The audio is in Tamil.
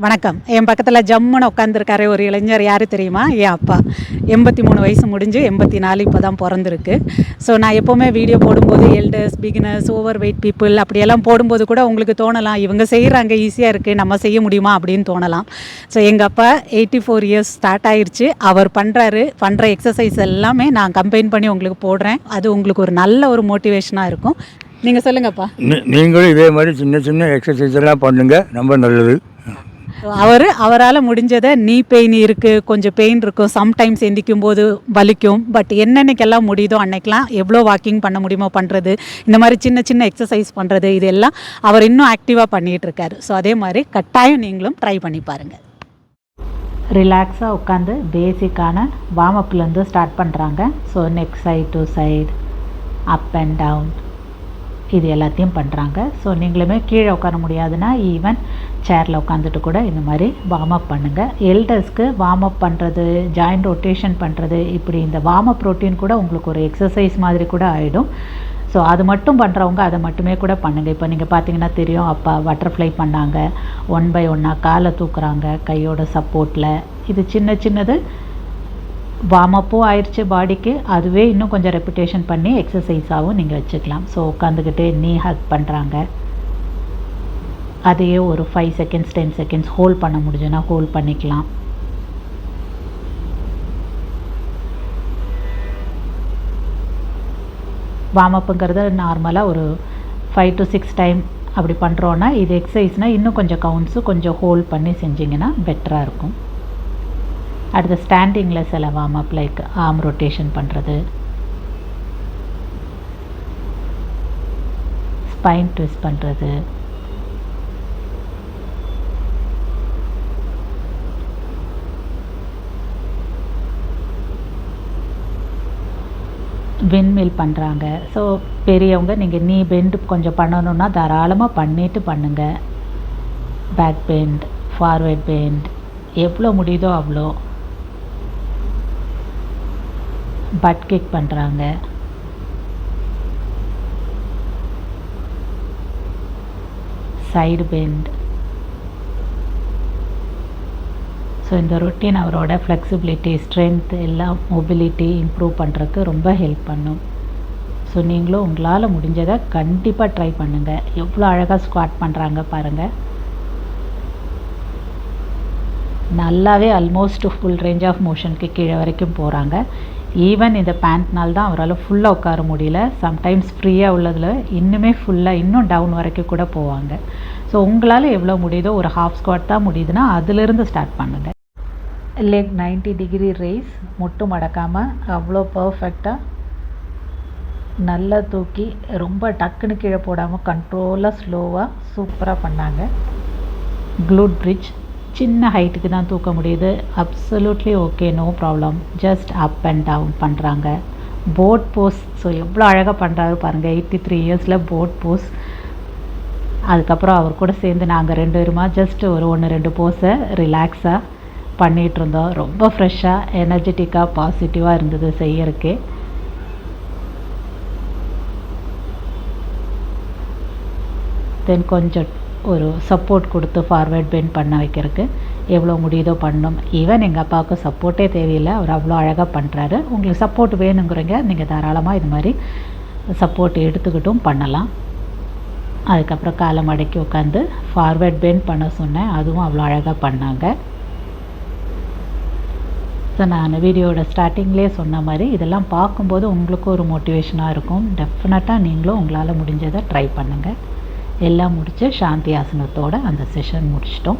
வணக்கம். என் பக்கத்தில் ஜம்முன்னு உட்காந்துருக்காரு ஒரு இளைஞர். யார் தெரியுமா? என் அப்பா. 83 வயசு முடிஞ்சு 84 இப்போ தான் பிறந்திருக்கு. ஸோ நான் எப்போவுமே வீடியோ போடும்போது elders, beginners, over weight people அப்படியெல்லாம் போடும்போது கூட உங்களுக்கு தோணலாம், இவங்க செய்கிறாங்க ஈஸியாக இருக்குது, நம்ம செய்ய முடியுமா அப்படின்னு தோணலாம். ஸோ எங்கள் அப்பா 84 இயர்ஸ் ஸ்டார்ட் ஆயிடுச்சு. அவர் பண்ணுற எக்ஸசைஸ் எல்லாமே நான் கம்பைன் பண்ணி உங்களுக்கு போடுறேன். அது உங்களுக்கு ஒரு நல்ல ஒரு மோட்டிவேஷனாக இருக்கும். நீங்கள் சொல்லுங்கப்பா. நீங்களும் இதே மாதிரி சின்ன சின்ன எக்ஸசைஸ் எல்லாம் பண்ணுங்கள், ரொம்ப நல்லது. அவரால் முடிஞ்சதை, நீ பெயின் இருக்குது, கொஞ்சம் பெயின் இருக்கும், சம்டைம்ஸ் எந்திக்கும் போது வலிக்கும், பட் என்னென்னைக்கெல்லாம் முடியுதோ அன்னைக்கெலாம் எவ்வளோ வாக்கிங் பண்ண முடியுமோ பண்ணுறது, இந்த மாதிரி சின்ன சின்ன எக்ஸசைஸ் பண்ணுறது, இது எல்லாம் அவர் இன்னும் ஆக்டிவாக பண்ணிகிட்ருக்காரு. ஸோ அதே மாதிரி கட்டாயம் நீங்களும் ட்ரை பண்ணி பாருங்கள். ரிலாக்ஸாக உட்காந்து பேசிக்கான வார்மப்லேருந்து ஸ்டார்ட் பண்ணுறாங்க. So neck side to side, up and down, இது எல்லாத்தையும் பண்ணுறாங்க. ஸோ நீங்களுமே கீழே உட்கார முடியாதுன்னா ஈவன் சேரில் உட்காந்துட்டு கூட இந்த மாதிரி வார்ம் அப் பண்ணுங்கள். எல்டர்ஸ்க்கு வார்ம் அப் பண்ணுறது, ஜாயிண்ட் ரொட்டேஷன் பண்ணுறது, இப்படி இந்த வார்ம் அப் ரொட்டீன் கூட உங்களுக்கு ஒரு எக்ஸசைஸ் மாதிரி கூட ஆகிடும். ஸோ அது மட்டும் பண்ணுறவங்க அதை மட்டுமே கூட பண்ணுங்கள். இப்போ நீங்கள் பார்த்தீங்கன்னா தெரியும், அப்பா பட்டர்ஃப்ளை பண்ணாங்க, 1 by 1 காலை தூக்குறாங்க கையோட சப்போர்ட்டில். இது சின்ன சின்னது வார்ம் அப்பும் ஆயிடுச்சு பாடிக்கு, அதுவே இன்னும் கொஞ்சம் ரெப்பிட்டேஷன் பண்ணி எக்ஸசைஸாகவும் நீங்கள் வச்சுக்கலாம். ஸோ உட்காந்துக்கிட்டு நீ ஹக் பண்ணுறாங்க, அதையே ஒரு 5 செகண்ட்ஸ் 10 செகண்ட்ஸ் ஹோல்ட் பண்ண முடிஞ்சுன்னா ஹோல்ட் பண்ணிக்கலாம். வார்ம் அப்புங்கிறது நார்மலாக ஒரு 5 to 6 டைம் அப்படி பண்ணுறோன்னா, இது எக்ஸசைஸ்னால் இன்னும் கொஞ்சம் கவுண்ட்ஸு கொஞ்சம் ஹோல்ட் பண்ணி செஞ்சிங்கன்னா பெட்டராக இருக்கும். அடுத்து ஸ்டாண்டிங்கில் சில warm up like arm rotation பண்ணுறது, ஸ்பைன் ட்விஸ்ட் பண்ணுறது, விண்மில் பண்ணுறாங்க. ஸோ பெரியவங்க நீங்கள் நீ பெண்டு கொஞ்சம் பண்ணணுன்னா தாராளமாக பண்ணிவிட்டு பண்ணுங்கள். பேக் பெண்ட், ஃபார்வேர்ட் பெண்ட், எவ்வளோ முடியுதோ அவ்வளோ. பட் கிக் பண்ணுறாங்க. Side bend. ஸோ இந்த ரொட்டீன் அவரோட ஃப்ளெக்சிபிலிட்டி, ஸ்ட்ரென்த், எல்லாம் மொபிலிட்டி இம்ப்ரூவ் பண்ணுறதுக்கு ரொம்ப ஹெல்ப் பண்ணும். ஸோ நீங்களும் உங்களால் முடிஞ்சதை கண்டிப்பாக ட்ரை பண்ணுங்கள். எவ்வளோ அழகாக ஸ்குவாட் பண்ணுறாங்க பாருங்கள். நல்லாவே ஆல்மோஸ்ட் ஃபுல் ரேஞ்ச் ஆஃப் மோஷனுக்கு கீழே வரைக்கும் போகிறாங்க. ஈவன் இந்த பேண்ட்னால் தான் அவரால் ஃபுல்லாக உட்கார முடியல. சம்டைம்ஸ் ஃப்ரீயாக உள்ளதில் இன்னுமே ஃபுல்லாக இன்னும் டவுன் வரைக்கும் கூட போவாங்க. ஸோ உங்களால் எவ்வளோ முடியுதோ, ஒரு ஹாஃப் ஸ்குவாட் தான் முடியுதுன்னா அதிலிருந்து ஸ்டார்ட் பண்ணுங்கள். லெக் 90 டிகிரி ரேஸ், முட்டு மடக்காமல் அவ்வளோ பர்ஃபெக்டாக நல்லா தூக்கி ரொம்ப டக்குன்னு கீழே போடாமல் கண்ட்ரோலாக ஸ்லோவாக சூப்பராக பண்ணாங்க. க்ளூட் பிரிட்ஜ் சின்ன ஹைட்டுக்கு தான் தூக்க முடியுது. Absolutely okay, no problem. Just up and down பண்ணுறாங்க. போட் போஸ், ஸோ எவ்வளோ அழகாக பண்ணுறாரு பாருங்கள். 83 இயர்ஸில் போட் போஸ். அதுக்கப்புறம் அவர் கூட சேர்ந்து நாங்கள் 2 பேருமா ஜஸ்ட் ஒரு 1-2 போஸை ரிலாக்ஸாக பண்ணிகிட்ருந்தோம். ரொம்ப ஃப்ரெஷ்ஷாக, எனர்ஜெட்டிக்காக, பாசிட்டிவாக இருந்தது செய்யறதுக்கு. தென் கொஞ்சம் ஒரு சப்போர்ட் கொடுத்து ஃபார்வேர்ட் பெண்ட் பண்ண வைக்கிறதுக்கு எவ்வளோ முடியுதோ பண்ணணும். ஈவன் எங்கள் அப்பாவுக்கு சப்போர்ட்டே தேவையில்லை, அவர் அவ்வளோ அழகாக பண்ணுறாரு. உங்களுக்கு சப்போர்ட் வேணுங்கிறீங்க, நீங்கள் தாராளமாக இது மாதிரி சப்போர்ட் எடுத்துக்கிட்டும் பண்ணலாம். அதுக்கப்புறம் காலை மடக்கி உட்காந்து ஃபார்வேர்ட் பெண்ட் பண்ண சொன்னேன், அதுவும் அவ்வளோ அழகாக பண்ணாங்க. ஸோ நான் வீடியோட ஸ்டார்டிங்லேயே சொன்ன மாதிரி இதெல்லாம் பார்க்கும்போது உங்களுக்கும் ஒரு மோட்டிவேஷனாக இருக்கும். டெஃபினட்டாக நீங்களும் உங்களால் முடிஞ்சதை ட்ரை பண்ணுங்கள். எல்லாம் முடித்து சாந்தி ஆசனத்தோடு அந்த செஷன் முடிச்சிட்டோம்.